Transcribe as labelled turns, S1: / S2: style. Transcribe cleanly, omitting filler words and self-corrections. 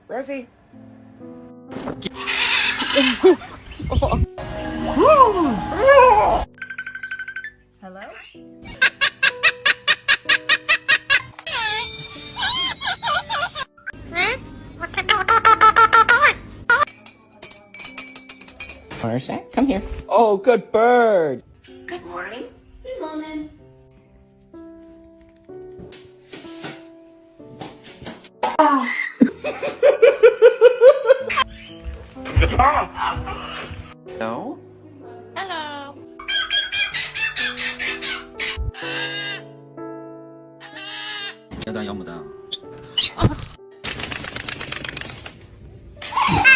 S1: Rosie. Hello?
S2: Marcia, come here. Oh, good bird.
S1: Good morning. Good morning.
S2: No?
S1: Hello.
S3: 要当养母的啊。